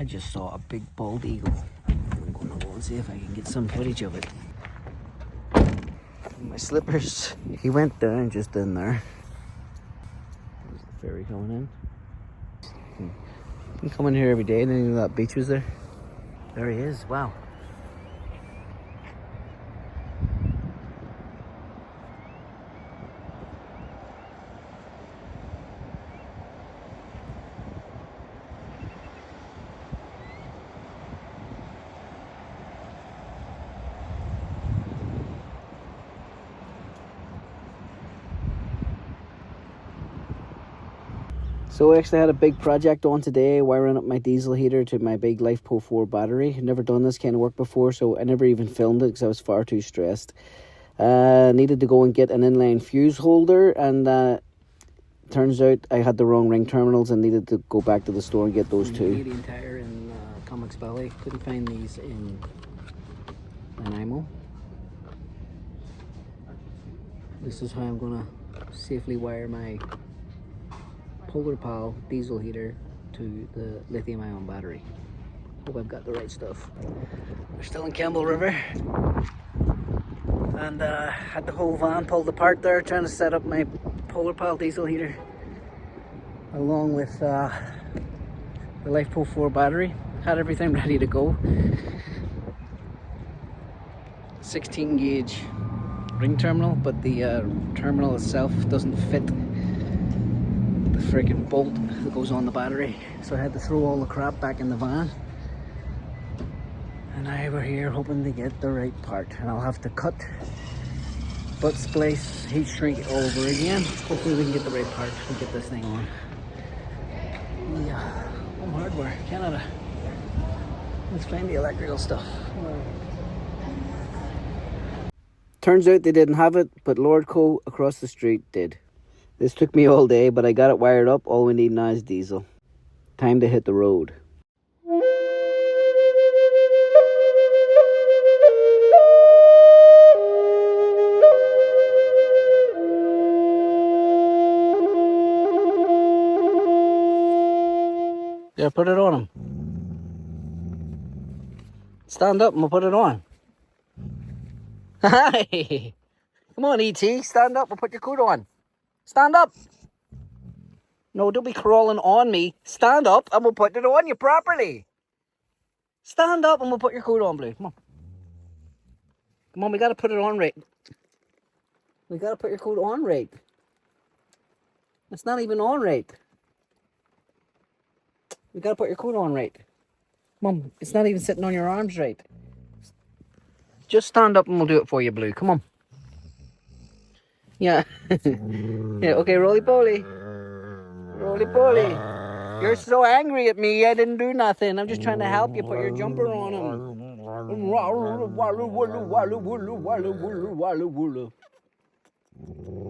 I just saw a big bald eagle. I'm gonna go and see if I can get some footage of it. My slippers. He went down just in there. There's the ferry coming in. You can come in here every day and then that beach was there. There he is, wow. So I actually had a big project on today, wiring up my diesel heater to my big LifePo 4 battery. I've never done this kind of work before, so I never even filmed it because I was far too stressed. Needed to go and get an inline fuse holder, and turns out I had the wrong ring terminals and needed to go back to the store and get those too. Canadian Tire in Comics Valley. Couldn't find these in Nanaimo. This is how I'm gonna safely wire my Polar Pal diesel heater to the lithium ion battery. Hope I've got the right stuff. We're still in Campbell River, and had the whole van pulled apart there trying to set up my Polar Pal diesel heater along with the LifePo 4 battery. Had everything ready to go. 16 gauge ring terminal, but the terminal itself doesn't fit the freaking bolt that goes on the battery, so I had to throw all the crap back in the van, and I were here hoping to get the right part, and I'll have to cut, butt splice, heat shrink it all over again. Hopefully we can get the right part and get this thing on. Yeah, Home Hardware, Canada. Let's find the electrical stuff. Turns out they didn't have it, but Lordco across the street did. This took me all day, but I got it wired up. All we need now is diesel. Time to hit the road. Yeah, put it on him. Stand up and we'll put it on. Hi! Come on, E.T., stand up, we'll put your coat on. Stand up! No, don't be crawling on me. Stand up and we'll put it on you properly. Stand up and we'll put your coat on, Blue. Come on. Come on, we gotta put it on right. We gotta put your coat on right. It's not even on right. We gotta put your coat on right. Mum, it's not even sitting on your arms right. Just stand up and we'll do it for you, Blue. Come on. Yeah. Yeah, okay, roly-poly. Roly-poly. You're so angry at me. I didn't do nothing. I'm just trying to help you put your jumper on him.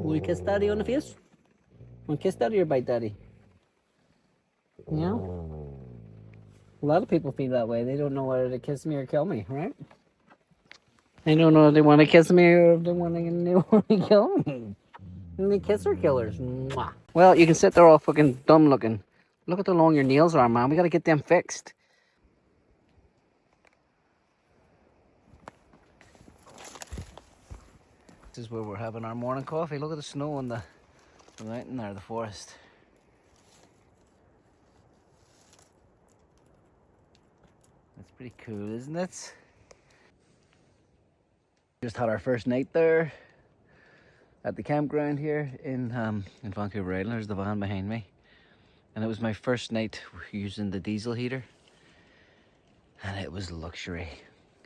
Will you kiss Daddy on the face? Want to kiss Daddy or bite Daddy? Yeah? A lot of people feel that way. They don't know whether to kiss me or kill me, right? They don't know if they want to kiss me or if they want to kill me. And they kiss or killers. Mwah. Well, you can sit there all fucking dumb looking. Look at how long your nails are, man. We got to get them fixed. This is where we're having our morning coffee. Look at the snow on the mountain there, the forest. That's pretty cool, isn't it? Just had our first night there at the campground here in Vancouver Island. There's the van behind me. And it was my first night using the diesel heater. And it was luxury.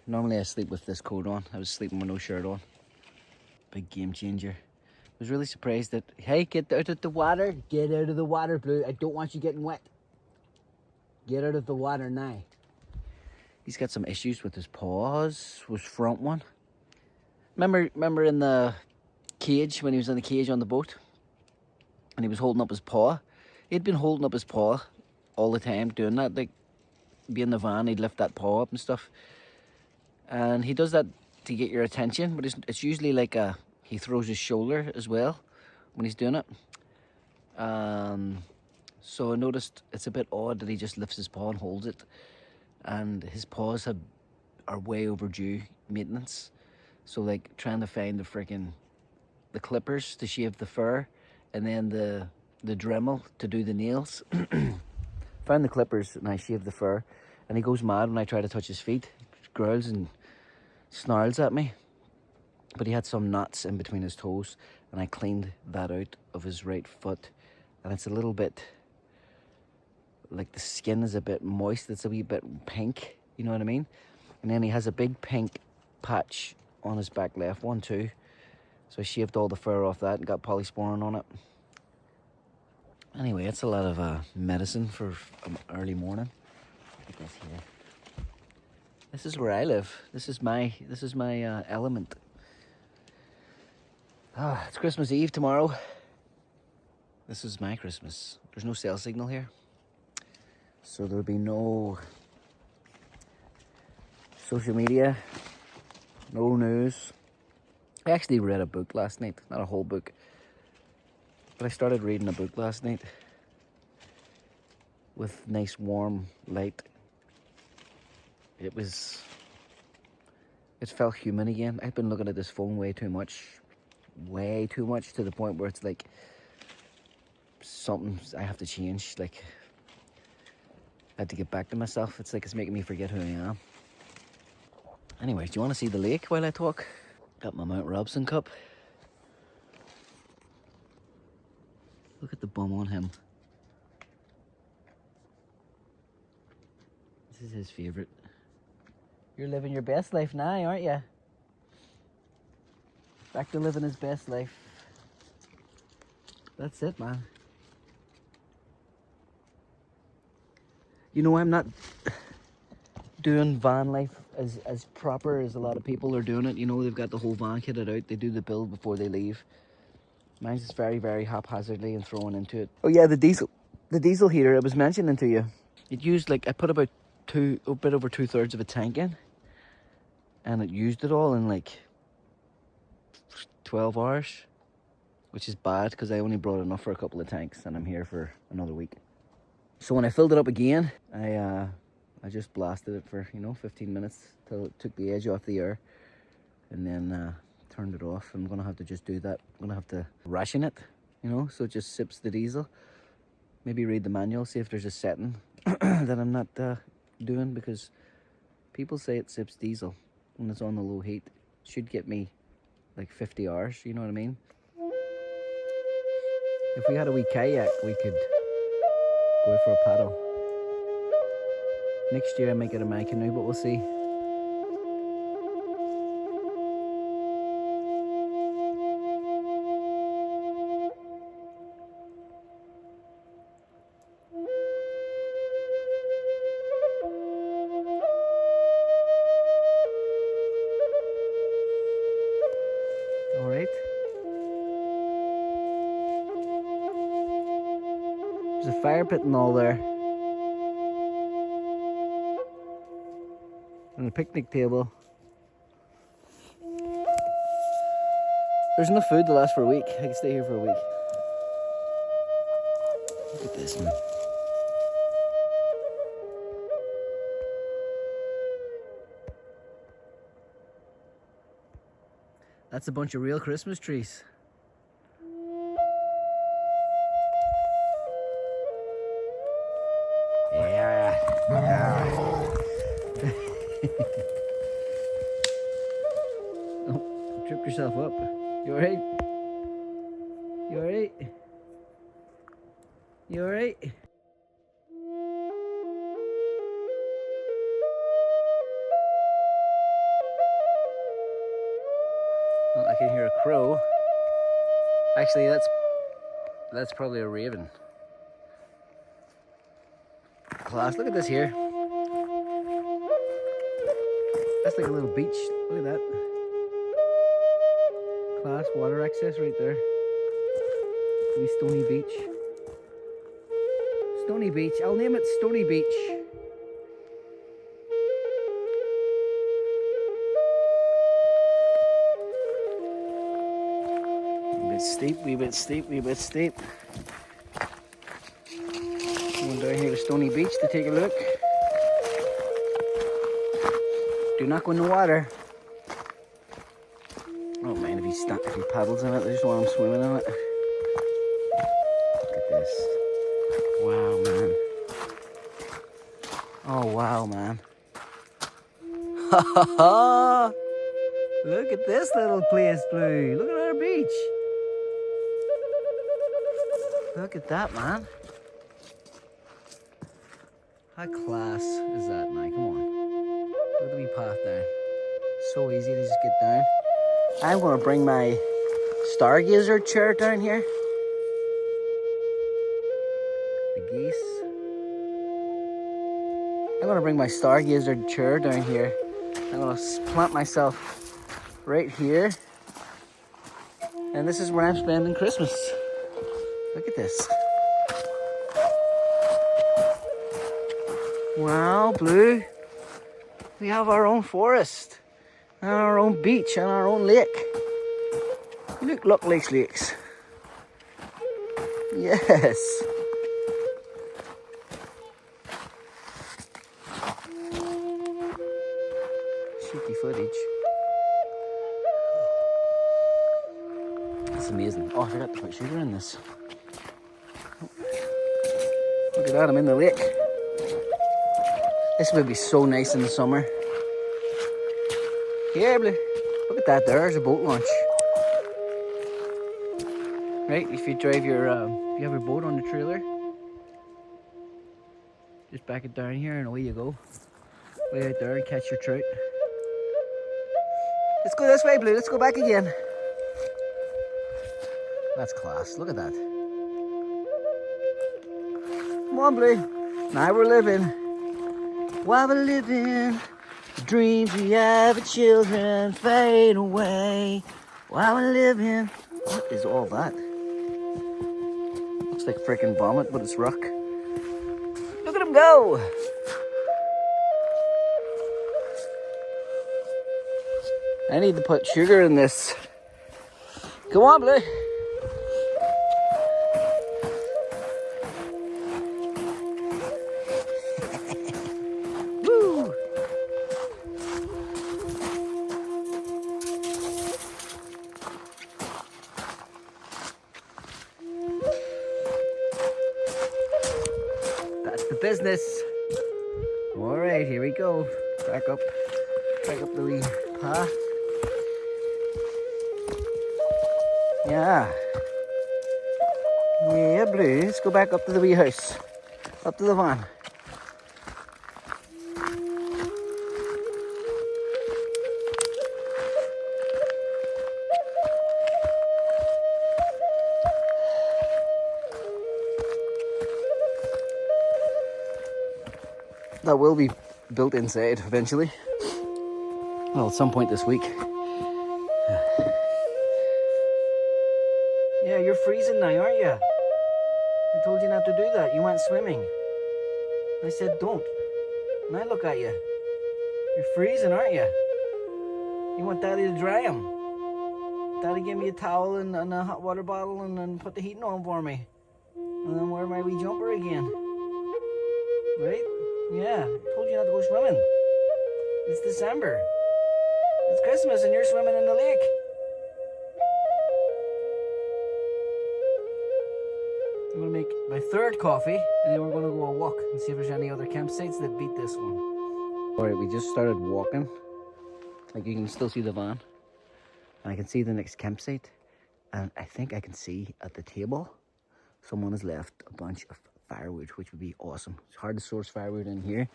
Normally I sleep with this coat on. I was sleeping with no shirt on. Big game changer. I was really surprised that, hey, get out of the water. Get out of the water, Blue. I don't want you getting wet. Get out of the water now. He's got some issues with his paws. Was front one. Remember in the cage, when he was in the cage on the boat? And he was holding up his paw? He'd been holding up his paw all the time doing that. Like, be in the van, he'd lift that paw up and stuff. And he does that to get your attention, but it's usually like he throws his shoulder as well when he's doing it. So I noticed it's a bit odd that he just lifts his paw and holds it, and his paws are way overdue maintenance. So like trying to find the clippers to shave the fur, and then the Dremel to do the nails. Found the clippers and I shaved the fur, and he goes mad when I try to touch his feet. He growls and snarls at me. But he had some knots in between his toes, and I cleaned that out of his right foot, and it's a little bit like the skin is a bit moist. It's a wee bit pink, you know what I mean? And then he has a big pink patch on his back left one too. So I shaved all the fur off that and got polysporin on it. Anyway, it's a lot of medicine for early morning. Look at this here. This is where I live. This is my element. It's Christmas Eve tomorrow. This is my Christmas. There's no cell signal here, so there'll be no social media, no news. I actually read a book last night, not a whole book, but I started reading a book last night with nice warm light. It felt human again. I've been looking at this phone way too much, to the point where it's like something I have to change. Like I had to get back to myself. It's like it's making me forget who I am. Anyway, do you want to see the lake while I talk? Got my Mount Robson cup. Look at the bum on him. This is his favourite. You're living your best life now, aren't you? Back to living his best life. That's it, man. You know, I'm not doing van life as proper as a lot of people are doing it. You know, they've got the whole van kitted out. They do the build before they leave. Mine's just very, very haphazardly and thrown into it. Oh yeah, the diesel heater I was mentioning to you. It used I put about a bit over 2/3 of a tank in, and it used it all in 12 hours, which is bad because I only brought enough for a couple of tanks, and I'm here for another week. So when I filled it up again, I just blasted it for 15 minutes till it took the edge off the air, and then turned it off. I'm gonna have to just do that. I'm gonna have to ration it, so it just sips the diesel. Maybe read the manual, see if there's a setting that I'm not doing, because people say it sips diesel when it's on the low heat. It should get me 50 hours, you know what I mean? If we had a wee kayak, we could go for a paddle. Next year I might get a my canoe, but we'll see. All right. There's a fire pit and all there. And a picnic table. There's enough food to last for a week. I can stay here for a week. Look at this, man. That's a bunch of real Christmas trees. Yeah. Oh, tripped yourself up. You alright? You alright? You alright? Well, I can hear a crow. Actually, that's probably a raven. Class, look at this here. That's like a little beach. Look at that. Class, water access right there. Wee Stony Beach. Stony Beach. I'll name it Stony Beach. Wee bit steep, wee bit steep, wee bit steep. to Stony Beach to take a look. Do not go in the water. Oh man, if he paddles in it, I just want him swimming in it. Look at this. Wow, man. Oh wow, man. Ha ha ha! Look at this little place, Blue. Look at our beach. Look at that, man. How class is that now? Come on. Look at the wee path there. So easy to just get down. I'm going to bring my stargazer chair down here. The geese. I'm going to bring my stargazer chair down here. I'm going to plant myself right here. And this is where I'm spending Christmas. Look at this. Wow, Blue. We have our own forest. And our own beach and our own lake. Look, Loch Lakes Lakes. Yes. Cheeky footage. That's amazing. Oh, I forgot to put sugar in this. Look at that, I'm in the lake. This would be so nice in the summer. Yeah, Blue. Look at that, there's a boat launch. Right, if you drive your, if you have your boat on the trailer, just back it down here and away you go. Way out there and catch your trout. Let's go this way, Blue, let's go back again. That's class, look at that. Come on, Blue. Now we're living. While we're living, the dreams we have of children fade away. While we're living. What is all that? Looks like freaking vomit, but it's rock. Look at him go! I need to put sugar in this. Come on, Blue. Woo! That's the business. All right, here we go. Back up the wee path. Yeah. Yeah, Blue. Let's go back up to the wee house. Up to the van. That will be built inside eventually. Well, at some point this week. Yeah, you're freezing now, aren't you? I told you not to do that. You went swimming. I said don't. Now look at you. You're freezing, aren't you? You want Daddy to dry him. Daddy give me a towel and a hot water bottle and then put the heating on for me. And then wear my wee jumper again. Right? Yeah, I told you not to go swimming. It's December. It's Christmas and you're swimming in the lake. I'm going to make my third coffee and then we're going to go a walk and see if there's any other campsites that beat this one. Alright, we just started walking. Like you can still see the van. And I can see the next campsite. And I think I can see at the table someone has left a bunch of firewood, which would be awesome. It's hard to source firewood in here.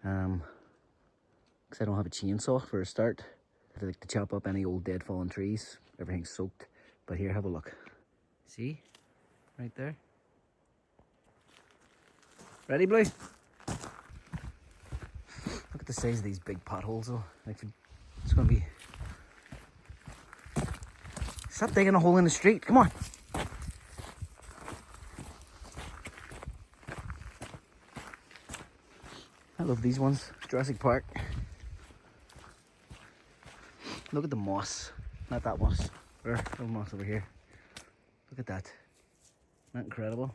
Because I don't have a chainsaw for a start. I like to chop up any old dead fallen trees. Everything's soaked. But here, have a look. See? Right there. Ready, Blue? Look at the size of these big potholes though. Like, it's gonna be... Stop digging a hole in the street, come on. I love these ones, Jurassic Park. Look at the moss, not that moss. The moss over here. Look at that. Isn't that incredible?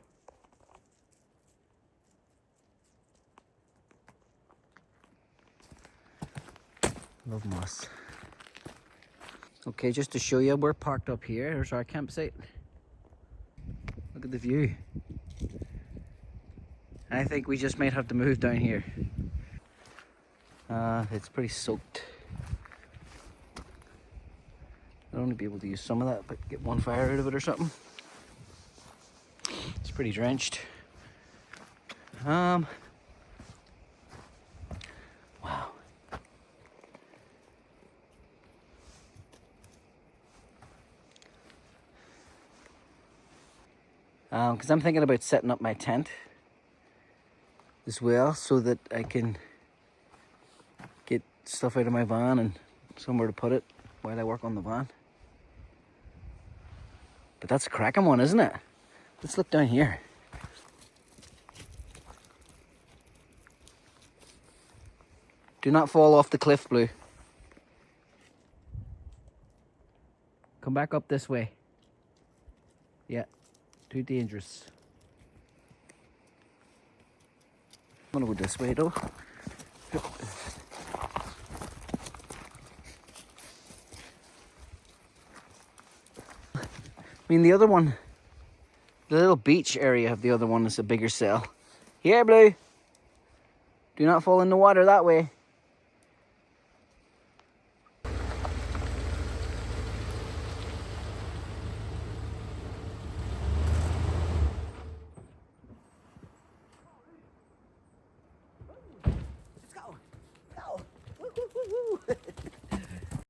Love moss. Okay, just to show you, we're parked up here. Here's our campsite. Look at the view. I think we just might have to move down here. It's pretty soaked. I'd only be able to use some of that, but get one fire out of it or something. It's pretty drenched. Wow. Because I'm thinking about setting up my tent as well, so that I can get stuff out of my van and somewhere to put it while I work on the van. But that's a cracking one, isn't it? Let's look down here. Do not fall off the cliff, Blue. Come back up this way. Yeah, too dangerous. I'm gonna go this way though. I mean, the other one, the little beach area of the other one is a bigger cell. Here, Blue. Do not fall in the water that way.